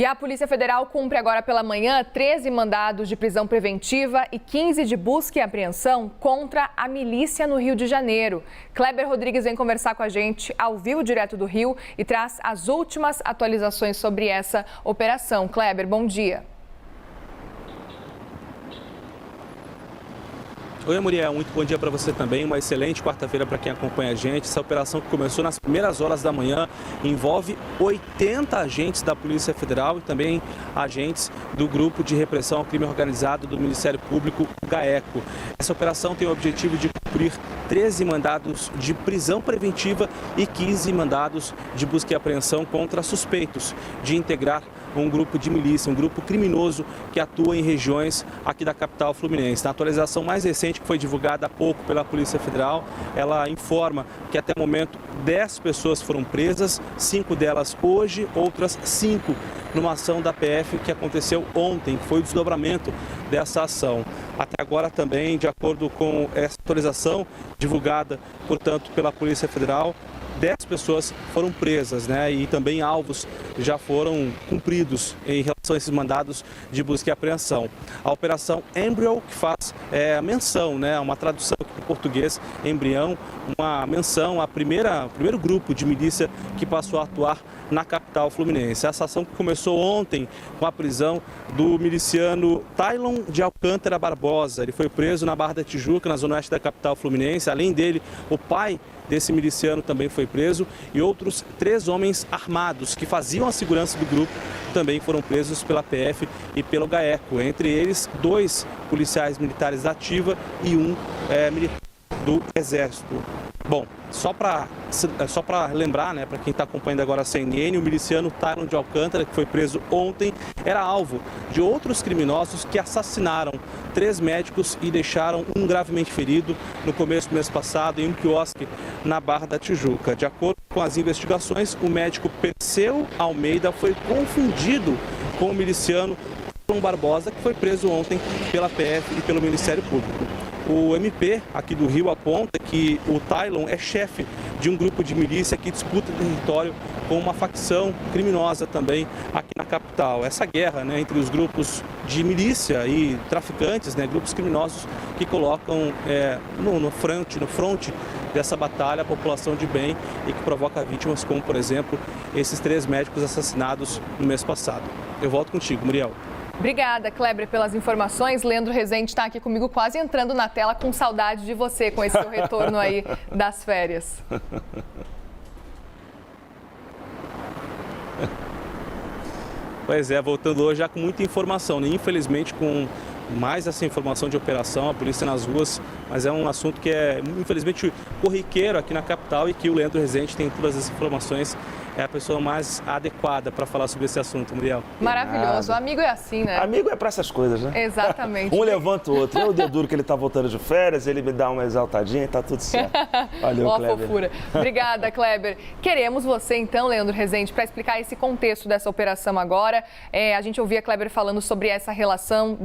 E a Polícia Federal cumpre agora pela manhã 13 mandados de prisão preventiva e 15 de busca e apreensão contra a milícia no Rio de Janeiro. Kleber Rodrigues vem conversar com a gente ao vivo, direto do Rio, e traz as últimas atualizações sobre essa operação. Kleber, bom dia. Oi, Muriel, muito bom dia para você também, uma excelente quarta-feira para quem acompanha a gente. Essa operação que começou nas primeiras horas da manhã envolve 80 agentes da Polícia Federal e também agentes do Grupo de Repressão ao Crime Organizado do Ministério Público, o GAECO. Essa operação tem o objetivo de cumprir 13 mandados de prisão preventiva e 15 mandados de busca e apreensão contra suspeitos de integrar um grupo de milícia, um grupo criminoso que atua em regiões aqui da capital fluminense. Na atualização mais recente, que foi divulgada há pouco pela Polícia Federal, ela informa que até o momento 10 pessoas foram presas, 5 delas hoje, outras 5 numa ação da PF que aconteceu ontem, que foi o desdobramento dessa ação. Até agora também, de acordo com essa atualização divulgada, portanto, pela Polícia Federal, 10 pessoas foram presas, né? E também alvos já foram cumpridos em relação a esses mandados de busca e apreensão. A Operação Embryo, que faz menção, né? Uma tradução aqui para o português, embrião, uma menção ao primeiro grupo de milícia que passou a atuar na capital fluminense. Essa ação que começou ontem com a prisão do miliciano Tailon de Alcântara Barbosa. Ele foi preso na Barra da Tijuca, na zona oeste da capital fluminense. Além dele, o pai desse miliciano também foi preso e outros 3 homens armados que faziam a segurança do grupo também foram presos pela PF e pelo GAECO. Entre eles, 2 policiais militares da ativa e 1 militar do Exército. Bom, só para lembrar, né, para quem está acompanhando agora a CNN, o miliciano Tailon de Alcântara, que foi preso ontem, era alvo de outros criminosos que assassinaram 3 médicos e deixaram um gravemente ferido no começo do mês passado em um quiosque na Barra da Tijuca. De acordo com as investigações, o médico Perseu Almeida foi confundido com o miliciano Tailon Barbosa, que foi preso ontem pela PF e pelo Ministério Público. O MP aqui do Rio aponta que o Tailon é chefe de um grupo de milícia que disputa território com uma facção criminosa também aqui na capital. Essa guerra, né, entre os grupos de milícia e traficantes, né, grupos criminosos que colocam no fronte dessa batalha a população de bem e que provoca vítimas como, por exemplo, esses 3 médicos assassinados no mês passado. Eu volto contigo, Muriel. Obrigada, Kleber, pelas informações. Leandro Rezende está aqui comigo, quase entrando na tela, com saudade de você, com esse seu retorno aí das férias. Pois é, voltando hoje já com muita informação, né? Infelizmente com mais essa informação de operação, a polícia nas ruas, mas é um assunto que é, infelizmente, corriqueiro aqui na capital e que o Leandro Rezende tem todas as informações. É a pessoa mais adequada para falar sobre esse assunto, Muriel. Maravilhoso. O amigo é assim, né? Amigo é para essas coisas, né? Exatamente. Um levanta o outro. É o dedo duro que ele tá voltando de férias, ele me dá uma exaltadinha e tá tudo certo. Valeu, Kleber. Fofura. Obrigada, Kleber. Queremos você, então, Leandro Rezende, para explicar esse contexto dessa operação agora. A gente ouvia Kleber falando sobre essa relação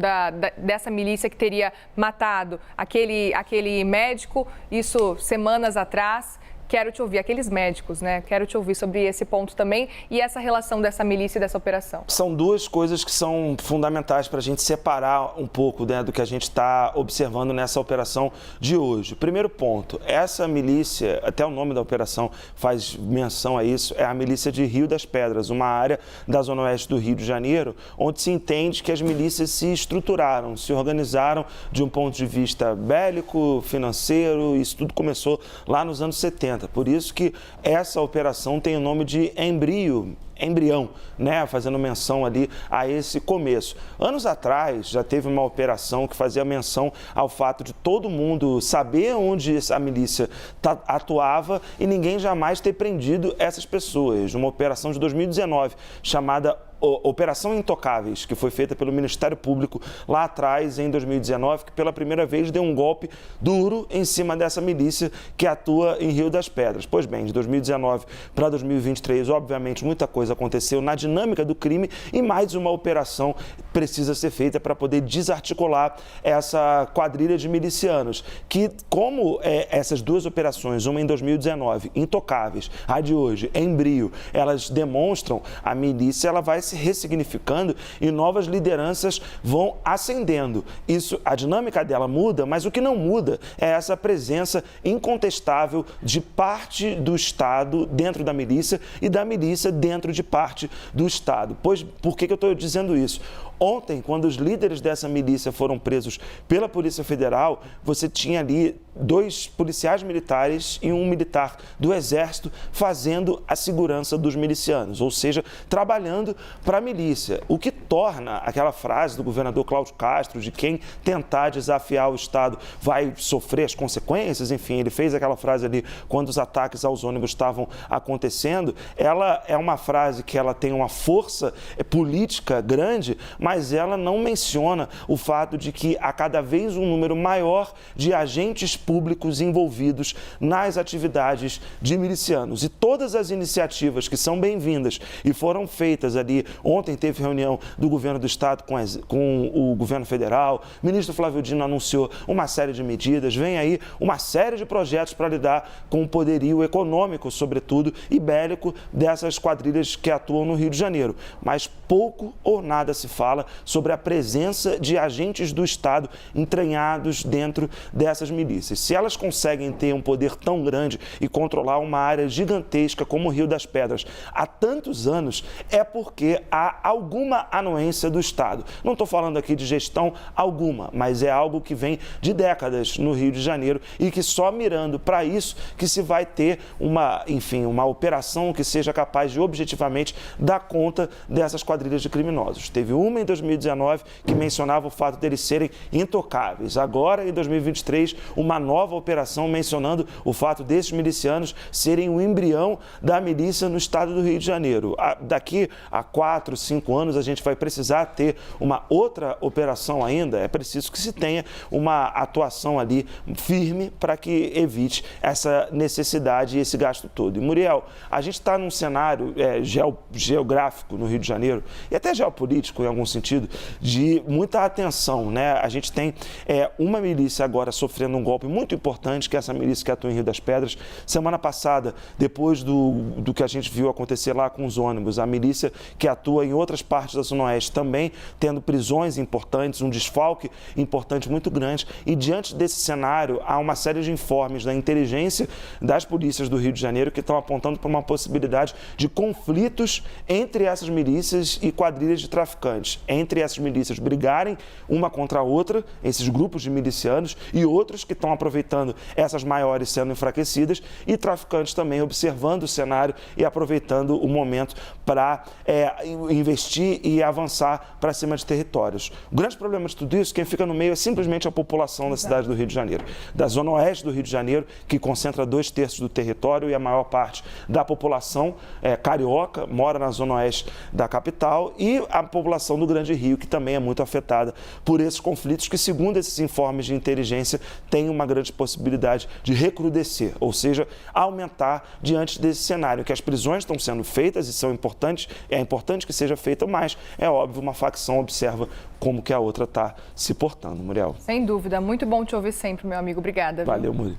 dessa milícia que teria matado aquele médico, isso semanas atrás. Quero te ouvir, aqueles médicos, né? Quero te ouvir sobre esse ponto também e essa relação dessa milícia e dessa operação. São 2 coisas que são fundamentais para a gente separar um pouco, né, do que a gente está observando nessa operação de hoje. Primeiro ponto, essa milícia, até o nome da operação faz menção a isso, é a milícia de Rio das Pedras, uma área da zona oeste do Rio de Janeiro, onde se entende que as milícias se estruturaram, se organizaram de um ponto de vista bélico, financeiro, isso tudo começou lá nos anos 70. Por isso que essa operação tem o nome de embrião, né? Fazendo menção ali a esse começo. Anos atrás já teve uma operação que fazia menção ao fato de todo mundo saber onde essa milícia atuava e ninguém jamais ter prendido essas pessoas. Uma operação de 2019 chamada Operação Intocáveis, que foi feita pelo Ministério Público lá atrás, em 2019, que pela primeira vez deu um golpe duro em cima dessa milícia que atua em Rio das Pedras. Pois bem, de 2019 para 2023, obviamente, muita coisa aconteceu na dinâmica do crime e mais uma operação precisa ser feita para poder desarticular essa quadrilha de milicianos, que como essas duas operações, uma em 2019, intocáveis, a de hoje, em Brio, elas demonstram a milícia, ela vai se ressignificando e novas lideranças vão ascendendo. Isso, a dinâmica dela muda, mas o que não muda é essa presença incontestável de parte do Estado dentro da milícia e da milícia dentro de parte do Estado. Pois, por que eu estou dizendo isso? Ontem, quando os líderes dessa milícia foram presos pela Polícia Federal, você tinha ali 2 policiais militares e um militar do Exército fazendo a segurança dos milicianos, ou seja, trabalhando para a milícia. O que torna aquela frase do governador Cláudio Castro de quem tentar desafiar o Estado vai sofrer as consequências, enfim, ele fez aquela frase ali quando os ataques aos ônibus estavam acontecendo, ela é uma frase que ela tem uma força política grande, mas ela não menciona o fato de que há cada vez um número maior de agentes públicos envolvidos nas atividades de milicianos. E todas as iniciativas que são bem-vindas e foram feitas ali, ontem teve reunião do governo do Estado com o governo federal, o ministro Flávio Dino anunciou uma série de medidas, vem aí uma série de projetos para lidar com o poderio econômico, sobretudo, e bélico dessas quadrilhas que atuam no Rio de Janeiro. Mas pouco ou nada se fala sobre a presença de agentes do Estado entranhados dentro dessas milícias. Se elas conseguem ter um poder tão grande e controlar uma área gigantesca como o Rio das Pedras há tantos anos, é porque há alguma anuência do Estado. Não estou falando aqui de gestão alguma, mas é algo que vem de décadas no Rio de Janeiro e que só mirando para isso que se vai ter uma operação que seja capaz de objetivamente dar conta dessas quadrilhas de criminosos. Teve uma em 2019 que mencionava o fato deles serem intocáveis. Agora, em 2023, uma nova operação mencionando o fato desses milicianos serem o embrião da milícia no estado do Rio de Janeiro. Daqui a 4, 5 anos, a gente vai precisar ter uma outra operação ainda. É preciso que se tenha uma atuação ali firme para que evite essa necessidade e esse gasto todo. E, Muriel, a gente está num cenário geográfico no Rio de Janeiro e até geopolítico, em algum sentido, de muita atenção, né? A gente tem uma milícia agora sofrendo um golpe muito importante, que é essa milícia que atua em Rio das Pedras. Semana passada, depois do que a gente viu acontecer lá com os ônibus, a milícia que atua em outras partes da Zona Oeste também tendo prisões importantes, um desfalque importante muito grande. E diante desse cenário, há uma série de informes da inteligência das polícias do Rio de Janeiro que estão apontando para uma possibilidade de conflitos entre essas milícias e quadrilhas de traficantes, entre essas milícias brigarem uma contra a outra, esses grupos de milicianos, e outros que estão aproveitando essas maiores sendo enfraquecidas, e traficantes também observando o cenário e aproveitando o momento para investir e avançar para cima de territórios. O grande problema de tudo isso, quem fica no meio é simplesmente a população da cidade do Rio de Janeiro, da zona oeste do Rio de Janeiro, que concentra 2/3 do território e a maior parte da população carioca mora na zona oeste da capital, e a população do Grande Rio, que também é muito afetada por esses conflitos que, segundo esses informes de inteligência, tem uma grande possibilidade de recrudescer, ou seja, aumentar diante desse cenário, que as prisões estão sendo feitas e são importantes, é importante que seja feita, mas é óbvio, uma facção observa como que a outra está se portando, Muriel. Sem dúvida, muito bom te ouvir sempre, meu amigo. Obrigada. Valeu, Muri.